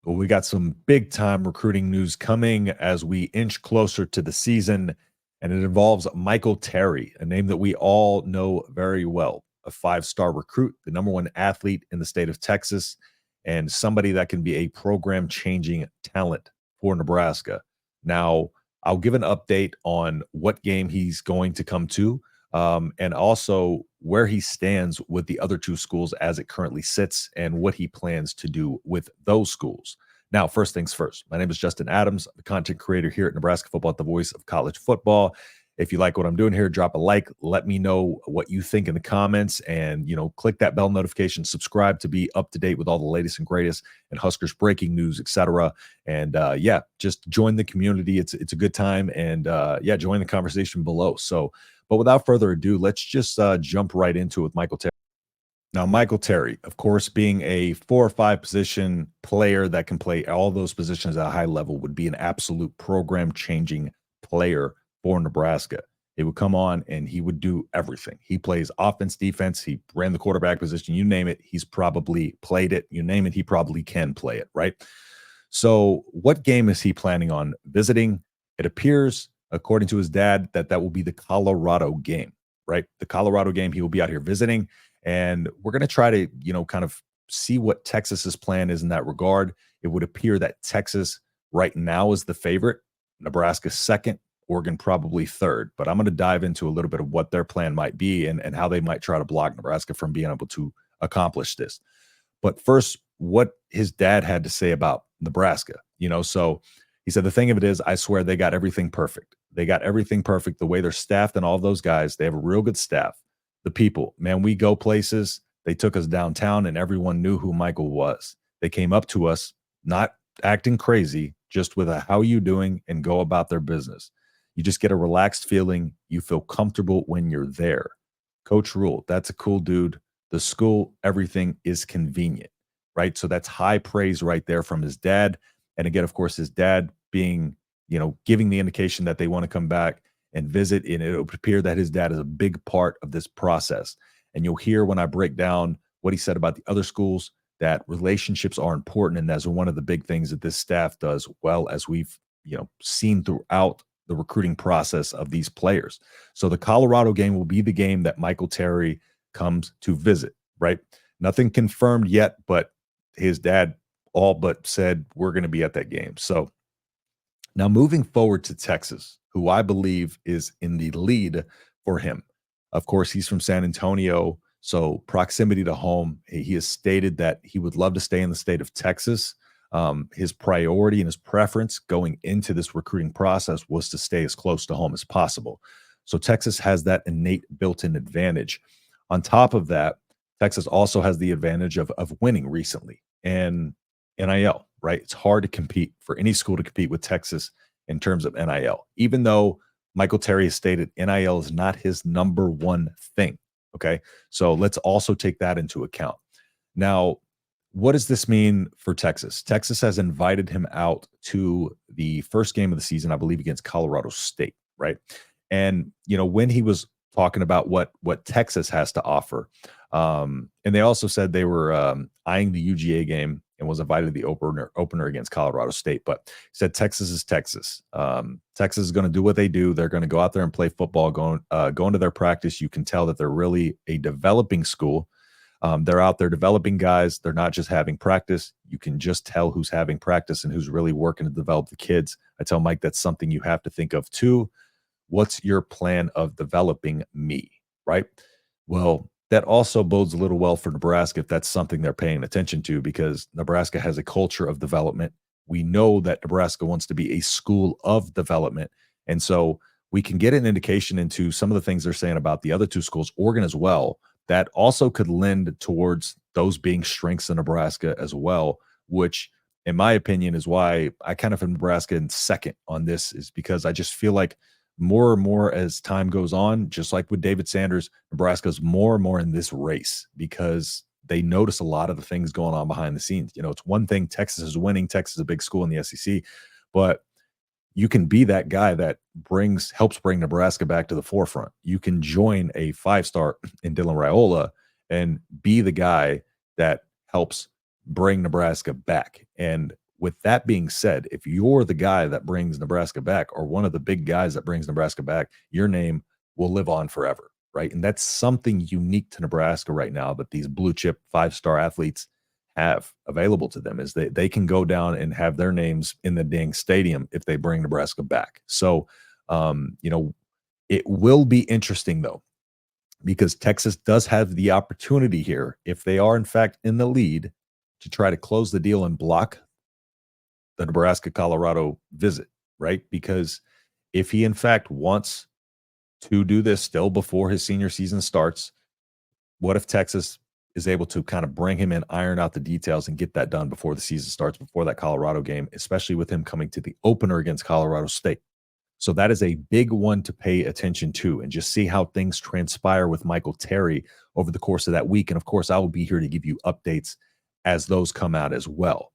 Well, we got some big time recruiting news coming as we inch closer to the season, and it involves Michael Terry, a name that we all know very well, a five-star recruit, the number one athlete in the state of Texas, and somebody that can be a program changing talent for Nebraska. Now, I'll give an update on what game he's going to come to, and also where he stands with the other two schools as it currently sits and what he plans to do with those schools. Now, first things first, my name is Justin Adams, I'm the content creator here at Nebraska Football, the voice of college football. If you like what I'm doing here, drop a like, let me know what you think in the comments, and click that bell notification, subscribe to be up to date with all the latest and greatest and Huskers breaking news, etc. And yeah, just join the community. It's a good time, and yeah, join the conversation below. So, but without further ado, let's just jump right into it with Michael Terry. Now, Michael Terry, of course, being a 4 or 5 position player that can play all those positions at a high level, would be an absolute program changing player for Nebraska. He would come on and he would do everything. He plays offense, defense. He ran the quarterback position. You name it, he's probably played it. You name it, he probably can play it, right? So, what game is he planning on visiting? It appears, according to his dad, that will be the Colorado game, right? The Colorado game he will be out here visiting. And we're going to try to, kind of see what Texas's plan is in that regard. It would appear that Texas right now is the favorite, Nebraska second, Oregon probably third. But I'm going to dive into a little bit of what their plan might be and how they might try to block Nebraska from being able to accomplish this. But first, what his dad had to say about Nebraska, so he said, the thing of it is, I swear they got everything perfect. They got everything perfect. The way they're staffed and all those guys, they have a real good staff. The people, man, we go places. They took us downtown and everyone knew who Michael was. They came up to us, not acting crazy, just with a how you doing and go about their business. You just get a relaxed feeling. You feel comfortable when you're there. Coach Rule, that's a cool dude. The school, everything is convenient, right? So that's high praise right there from his dad. And again, of course, his dad being, giving the indication that they want to come back and visit. And it would appear that his dad is a big part of this process. And you'll hear when I break down what he said about the other schools, that relationships are important. And that's one of the big things that this staff does well, as we've, seen throughout the recruiting process of these players. So the Colorado game will be the game that Michael Terry comes to visit, right? Nothing confirmed yet, but his dad all but said we're going to be at that game. So now moving forward to Texas, who I believe is in the lead for him. Of course, he's from San Antonio, so proximity to home. He has stated that he would love to stay in the state of Texas. His priority and his preference going into this recruiting process was to stay as close to home as possible. So Texas has that innate built-in advantage. On top of that, Texas also has the advantage of winning recently and NIL, right? It's hard to compete for any school to compete with Texas in terms of NIL, even though Michael Terry has stated NIL is not his number one thing. Okay. So let's also take that into account. Now, what does this mean for Texas? Texas has invited him out to the first game of the season, I believe, against Colorado State, right? And when he was talking about what Texas has to offer, and they also said they were eyeing the UGA game and was invited to the opener against Colorado State. But he said Texas is Texas. Texas is going to do what they do. They're going to go out there and play football, go into their practice. You can tell that they're really a developing school. They're out there developing guys. They're not just having practice. You can just tell who's having practice and who's really working to develop the kids. I tell Mike that's something you have to think of too. What's your plan of developing me, right? Well, that also bodes a little well for Nebraska if that's something they're paying attention to, because Nebraska has a culture of development. We know that Nebraska wants to be a school of development. And so we can get an indication into some of the things they're saying about the other two schools, Oregon as well, that also could lend towards those being strengths in Nebraska as well, which in my opinion is why I kind of have Nebraska in second on this, is because I just feel like more and more as time goes on, just like with David Sanders, Nebraska's more and more in this race because they notice a lot of the things going on behind the scenes. It's one thing Texas is winning. Texas is a big school in the SEC, but you can be that guy that helps bring Nebraska back to the forefront. You can join a 5-star in Dylan Raiola and be the guy that helps bring Nebraska back. And with that being said, if you're the guy that brings Nebraska back or one of the big guys that brings Nebraska back, your name will live on forever, right? And that's something unique to Nebraska right now that these blue chip 5-star athletes have available to them is they can go down and have their names in the dang stadium if they bring Nebraska back. So, it will be interesting though, because Texas does have the opportunity here, if they are in fact in the lead, to try to close the deal and block the Nebraska Colorado visit, right? Because if he in fact wants to do this still before his senior season starts, what if Texas is able to kind of bring him in, iron out the details, and get that done before the season starts, before that Colorado game, especially with him coming to the opener against Colorado State? So that is a big one to pay attention to and just see how things transpire with Michael Terry over the course of that week. And of course, I will be here to give you updates as those come out as well.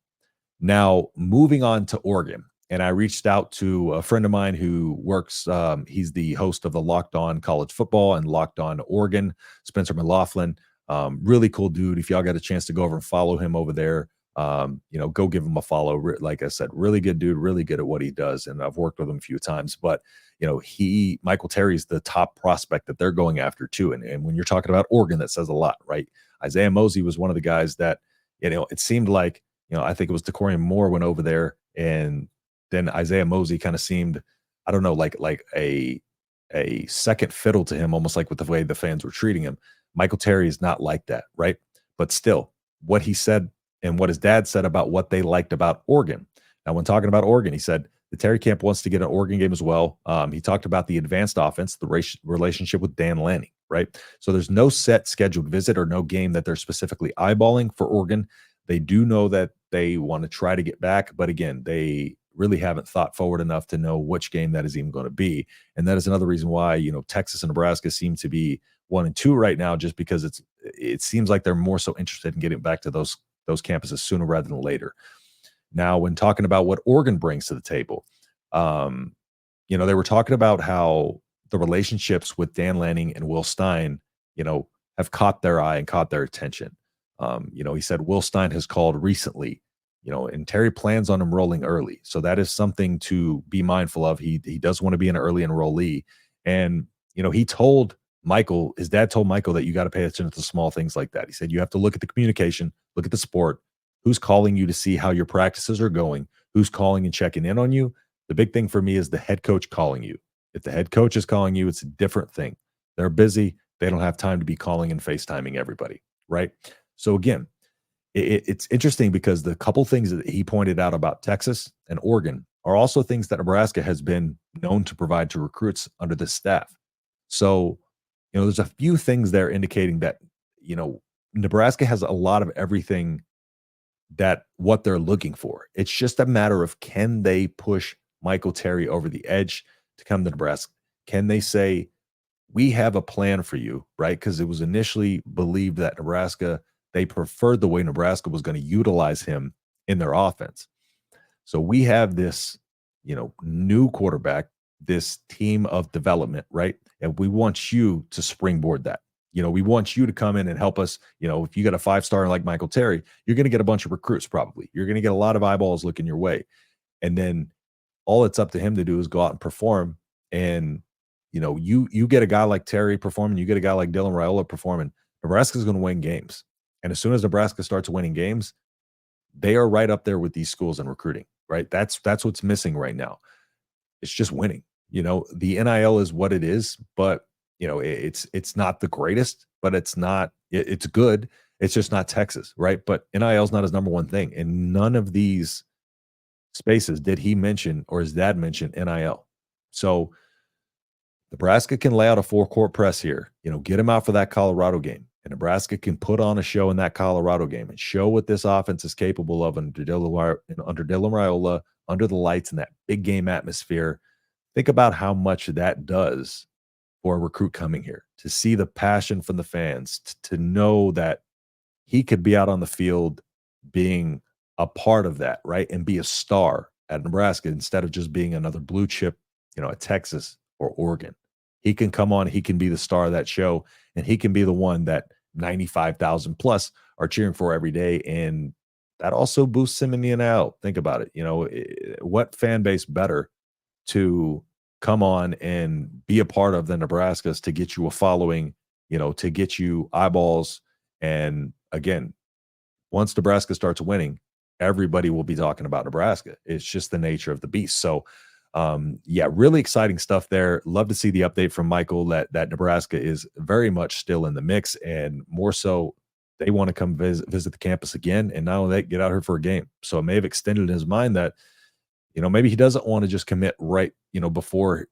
Now, moving on to Oregon, and I reached out to a friend of mine who works, he's the host of the Locked On College Football and Locked On Oregon, Spencer McLaughlin. Really cool dude. If y'all got a chance to go over and follow him over there, go give him a follow. Like I said, really good dude, really good at what he does. And I've worked with him a few times, but Michael Terry's the top prospect that they're going after too. And when you're talking about Oregon, that says a lot, right? Isaiah Mosey was one of the guys that, it seemed like, I think it was DeCorian Moore went over there, and then Isaiah Mosey kind of seemed, I don't know, like a second fiddle to him, almost like with the way the fans were treating him. Michael Terry is not like that, right? But still, what he said and what his dad said about what they liked about Oregon. Now, when talking about Oregon, he said the Terry camp wants to get an Oregon game as well. He talked about the advanced offense, the relationship with Dan Lanning, right? So there's no set scheduled visit or no game that they're specifically eyeballing for Oregon. They do know that they want to try to get back, but again, they really haven't thought forward enough to know which game that is even going to be. And that is another reason why, Texas and Nebraska seem to be 1 and 2 right now, just because it seems like they're more so interested in getting back to those campuses sooner rather than later. Now, when talking about what Oregon brings to the table, they were talking about how the relationships with Dan Lanning and Will Stein, have caught their eye and caught their attention. He said Will Stein has called recently, and Terry plans on enrolling early. So that is something to be mindful of. He does want to be an early enrollee. And, his dad told Michael that you got to pay attention to small things like that. He said, you have to look at the communication, look at the sport, who's calling you to see how your practices are going, who's calling and checking in on you. The big thing for me is the head coach calling you. If the head coach is calling you, it's a different thing. They're busy. They don't have time to be calling and FaceTiming everybody, right? So again, it's interesting because the couple things that he pointed out about Texas and Oregon are also things that Nebraska has been known to provide to recruits under this staff. So, there's a few things there indicating that, Nebraska has a lot of everything that what they're looking for. It's just a matter of, can they push Michael Terry over the edge to come to Nebraska? Can they say, we have a plan for you, right? Because it was initially believed that Nebraska, they preferred the way Nebraska was going to utilize him in their offense. So we have this, new quarterback, this team of development, right? And we want you to springboard that. We want you to come in and help us. If you got a 5-star like Michael Terry, you're going to get a bunch of recruits probably. You're going to get a lot of eyeballs looking your way. And then all it's up to him to do is go out and perform. And, you get a guy like Terry performing, you get a guy like Dylan Raiola performing, Nebraska's going to win games. And as soon as Nebraska starts winning games, they are right up there with these schools in recruiting, right? That's what's missing right now. It's just winning. The NIL is what it is, but it's not the greatest, but it's good. It's just not Texas, right? But NIL is not his number one thing. And none of these spaces did he mention or his dad mention NIL. So Nebraska can lay out a 4-court press here, get him out for that Colorado game. And Nebraska can put on a show in that Colorado game and show what this offense is capable of under Dylan Raiola, under the lights in that big game atmosphere. Think about how much that does for a recruit coming here, to see the passion from the fans, to know that he could be out on the field being a part of that, right? And be a star at Nebraska instead of just being another blue chip, at Texas or Oregon. He can come on, he can be the star of that show, and he can be the one that 95,000 plus are cheering for every day. And that also boosts him in the NL. Think about it. What fan base better to come on and be a part of the Nebraskas to get you a following, to get you eyeballs. And again, once Nebraska starts winning, everybody will be talking about Nebraska. It's just the nature of the beast. So, yeah, really exciting stuff there. Love to see the update from Michael that Nebraska is very much still in the mix, and more so, they want to come visit the campus again, and now they get out here for a game. So it may have extended in his mind that maybe he doesn't want to just commit right before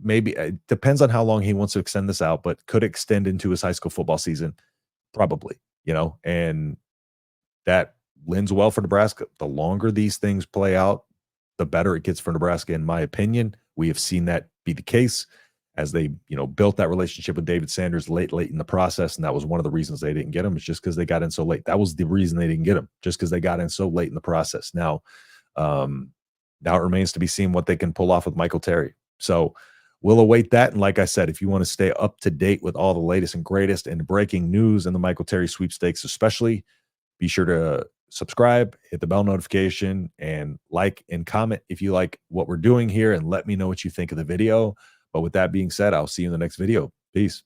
maybe it depends on how long he wants to extend this out, but could extend into his high school football season, probably. And that lends well for Nebraska. The longer these things play out, the better it gets for Nebraska, in my opinion. We have seen that be the case as they, built that relationship with David Sanders late in the process. And that was one of the reasons they didn't get him, is just because they got in so late. That was the reason they didn't get him, just because they got in so late in the process. Um, now it remains to be seen what they can pull off with Michael Terry. So we'll await that. And like I said, if you want to stay up to date with all the latest and greatest and breaking news in the Michael Terry sweepstakes, especially, be sure to subscribe, hit the bell notification, and like and comment if you like what we're doing here, and let me know what you think of the video. But with that being said, I'll see you in the next video. Peace.